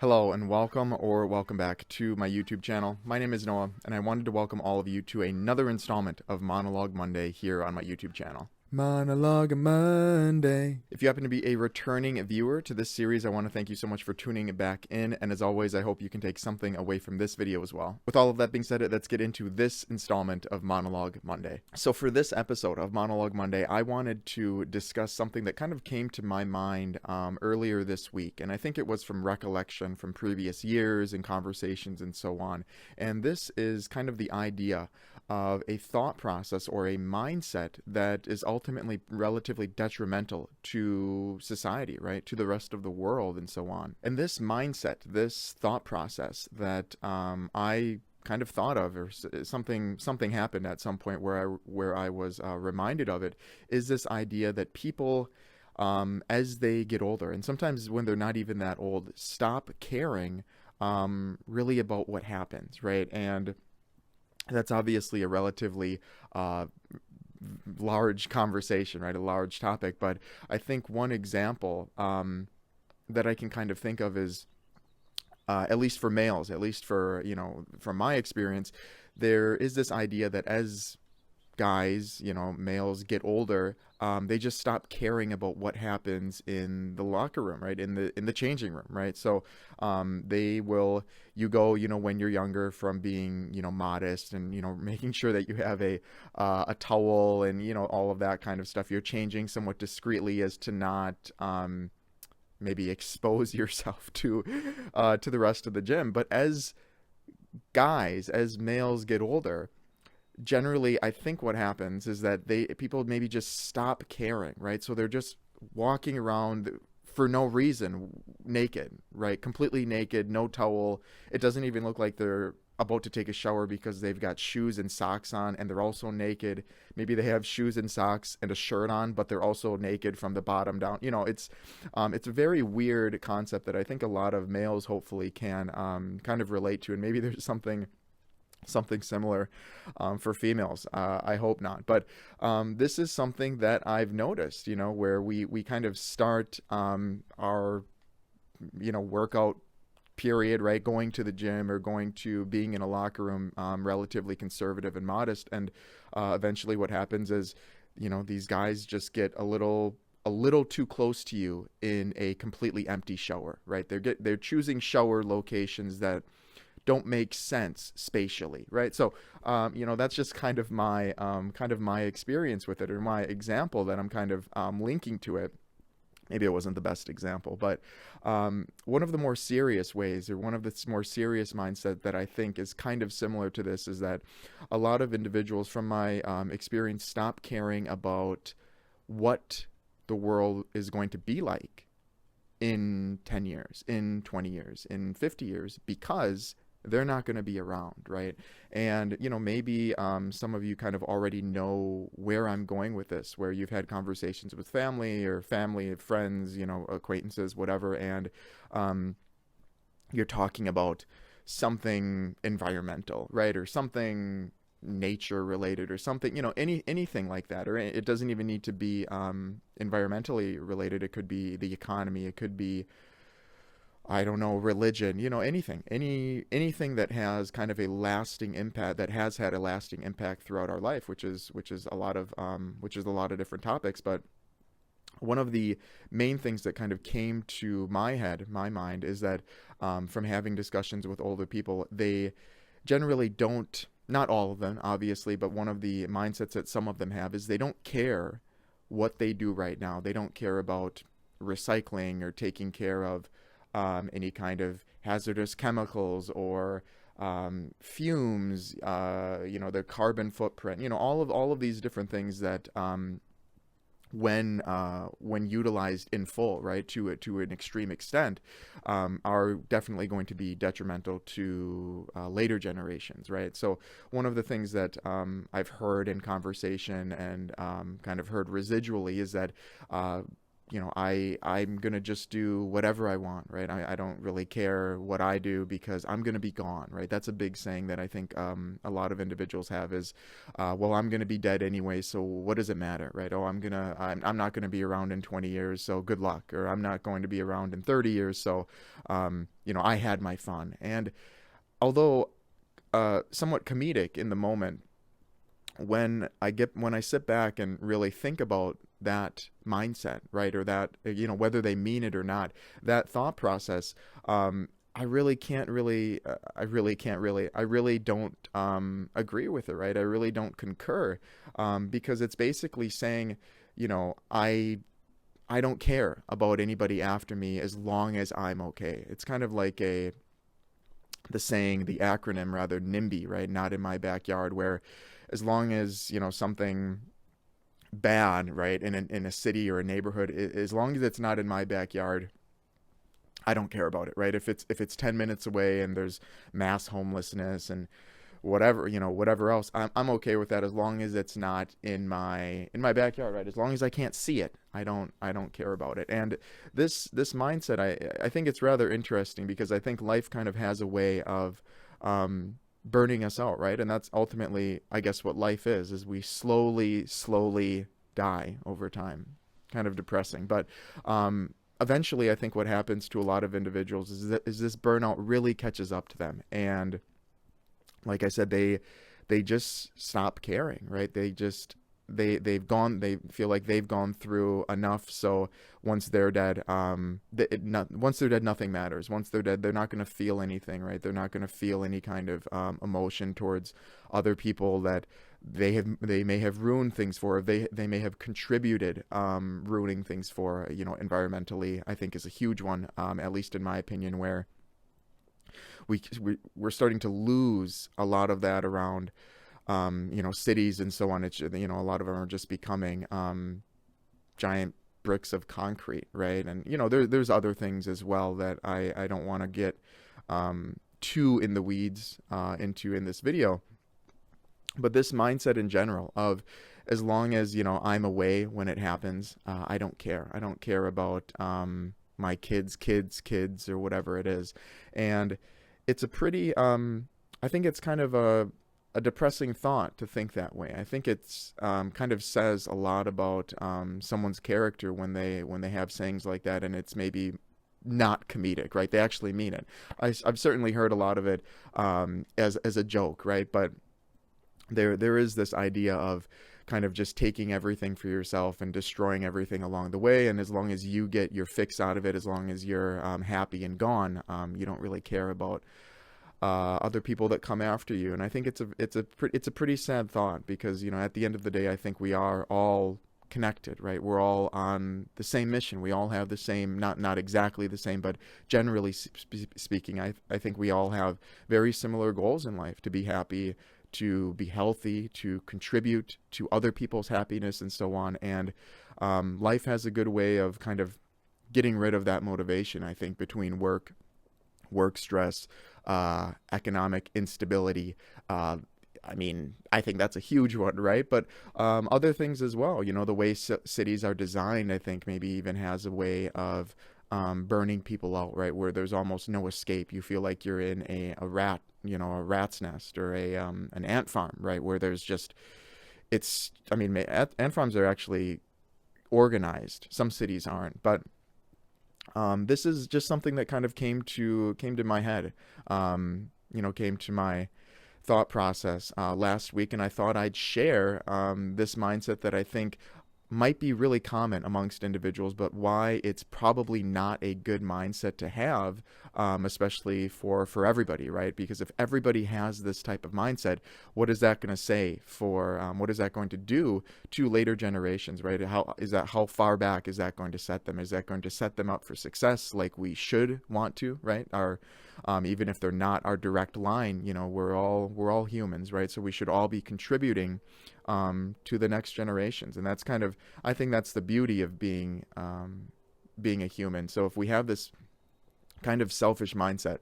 Hello and welcome back to my YouTube channel. My name is Noah and I wanted to welcome all of you to another installment of Monologue Monday here on my YouTube channel. Monologue Monday. If you happen to be a returning viewer to this series, I want to thank you so much for tuning back in, and as always, I hope you can take something away from this video as well. With all of that being said, let's get into this installment of Monologue Monday. So for this episode of Monologue Monday, I wanted to discuss something that kind of came to my mind earlier this week, and I think it was from recollection from previous years and conversations and so on. And this is kind of the idea of a thought process or a mindset that is ultimately relatively detrimental to society, right? To the rest of the world and so on. And this mindset, this thought process that I kind of thought of, or something happened at some point where I was reminded of it, is this idea that people, as they get older, and sometimes when they're not even that old, stop caring really about what happens, right? And that's obviously a relatively large conversation, right? A large topic. But I think one example that I can kind of think of is, at least for males, at least for, from my experience, there is this idea that as guys, males get older, they just stop caring about what happens in the locker room, right? In the changing room, right? So you go, when you're younger, from being, modest and, making sure that you have a towel and, all of that kind of stuff. You're changing somewhat discreetly as to not maybe expose yourself to the rest of the gym. But as males get older, generally, I think what happens is that people maybe just stop caring, right? So they're just walking around for no reason, naked, right? Completely naked, no towel. It doesn't even look like they're about to take a shower because they've got shoes and socks on, and they're also naked. Maybe they have shoes and socks and a shirt on, but they're also naked from the bottom down. It's a very weird concept that I think a lot of males hopefully can kind of relate to, and maybe there's something similar for females. I hope not. But this is something that I've noticed, where we kind of start our, workout period, right? Going to the gym or going to being in a locker room, relatively conservative and modest. And eventually what happens is, these guys just get a little too close to you in a completely empty shower, right? They're choosing shower locations that don't make sense spatially, right? So, that's just kind of my experience with it, or my example that I'm kind of linking to it. Maybe it wasn't the best example, but one of the more serious ways, or one of the more serious mindset that I think is kind of similar to this, is that a lot of individuals from my experience stop caring about what the world is going to be like in 10 years, in 20 years, in 50 years, because they're not going to be around, right? And, maybe some of you kind of already know where I'm going with this, where you've had conversations with family, friends, acquaintances, whatever, and you're talking about something environmental, right? Or something nature related, or something, anything like that. Or it doesn't even need to be environmentally related. It could be the economy. It could be, I don't know, religion, anything that has kind of a lasting impact, that has had a lasting impact throughout our life, which is a lot of different topics. But one of the main things that kind of came to my mind, is that from having discussions with older people, they generally don't, not all of them, obviously, but one of the mindsets that some of them have is they don't care what they do right now. They don't care about recycling or taking care of any kind of hazardous chemicals or fumes, their carbon footprint, all of these different things that when utilized in full, right, to an extreme extent, are definitely going to be detrimental to later generations, right? So one of the things that I've heard in conversation and kind of heard residually is that I'm gonna just do whatever I want, right? I don't really care what I do because I'm gonna be gone, right? That's a big saying that I think a lot of individuals have is, well, I'm gonna be dead anyway, so what does it matter, right? Oh, I'm not gonna be around in 20 years, so good luck, or I'm not going to be around in 30 years, so I had my fun. And although somewhat comedic in the moment, when I sit back and really think about that mindset, right, or that whether they mean it or not, that thought process, I really can't really, I really don't agree with it, right? I really don't concur, because it's basically saying, you know, I don't care about anybody after me as long as I'm okay. It's kind of like the saying, the acronym rather, NIMBY, right? Not in my backyard, where as long as, something bad, right, in a city or a neighborhood, as long as it's not in my backyard, I don't care about it, right? If it's 10 minutes away and there's mass homelessness and whatever else, I'm okay with that as long as it's not in my backyard, right? As long as I can't see it, I don't care about it. And this mindset, I think it's rather interesting because I think life kind of has a way of burning us out, right? And that's ultimately, I guess, what life is we slowly die over time. Kind of depressing, but eventually, I think what happens to a lot of individuals is this burnout really catches up to them, and like I said, they just stop caring, right? They feel like they've gone through enough. So once they're dead, once they're dead, nothing matters. Once they're dead, they're not going to feel anything, right? They're not going to feel any kind of emotion towards other people that they may have ruined things for. They may have contributed ruining things for. Environmentally, I think is a huge one, at least in my opinion, where we're starting to lose a lot of that around cities and so on. It's a lot of them are just becoming giant bricks of concrete, right? And there's other things as well that I don't want to get too in the weeds into in this video. But this mindset in general of, as long as I'm away when it happens, I don't care. I don't care about my kids or whatever it is. And it's a pretty I think it's kind of a depressing thought to think that way. I think it's kind of says a lot about someone's character when they have sayings like that, and it's maybe not comedic, right? They actually mean it. I've certainly heard a lot of it as a joke, right? But there is this idea of kind of just taking everything for yourself and destroying everything along the way, and as long as you get your fix out of it, as long as you're happy and gone, you don't really care about other people that come after you. And I think it's a pretty sad thought, because at the end of the day, I think we are all connected, right? We're all on the same mission. We all have the same, not exactly the same, but generally speaking, I think we all have very similar goals in life: to be happy, to be healthy, to contribute to other people's happiness, and so on. And life has a good way of kind of getting rid of that motivation, I think, between work stress, economic instability. I think that's a huge one, right? But other things as well. The way cities are designed, I think maybe even has a way of burning people out, right? Where there's almost no escape. You feel like you're in a rat's nest, or an ant farm, right? Where there's just, ant farms are actually organized. Some cities aren't, but this is just something that kind of came to my head, came to my thought process last week, and I thought I'd share this mindset that I think might be really common amongst individuals, but why it's probably not a good mindset to have, especially for everybody, right? Because if everybody has this type of mindset, what is that going to say for, what is that going to do to later generations, right? How far back is that going to set them? Is that going to set them up for success like we should want to, right? Even if they're not our direct line, we're all humans, right? So we should all be contributing to the next generations. And that's kind of, I think that's the beauty of being a human. So if we have this kind of selfish mindset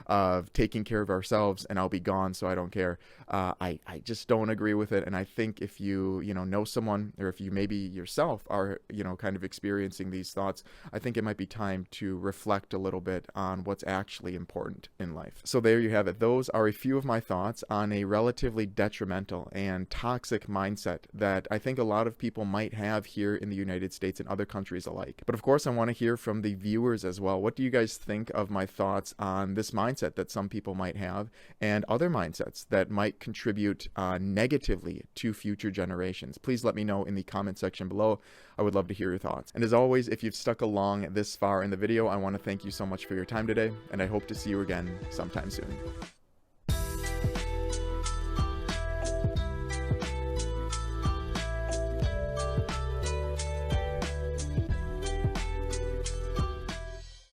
of taking care of ourselves and I'll be gone so I don't care. I just don't agree with it. And I think if you know someone, or if you maybe yourself are kind of experiencing these thoughts, I think it might be time to reflect a little bit on what's actually important in life. So there you have it. Those are a few of my thoughts on a relatively detrimental and toxic mindset that I think a lot of people might have here in the United States and other countries alike. But of course, I want to hear from the viewers as well. What do you guys think of my thoughts on this mindset that some people might have, and other mindsets that might contribute negatively to future generations? Please let me know in the comment section below. I would love to hear your thoughts. And as always, if you've stuck along this far in the video, I want to thank you so much for your time today, and I hope to see you again sometime soon.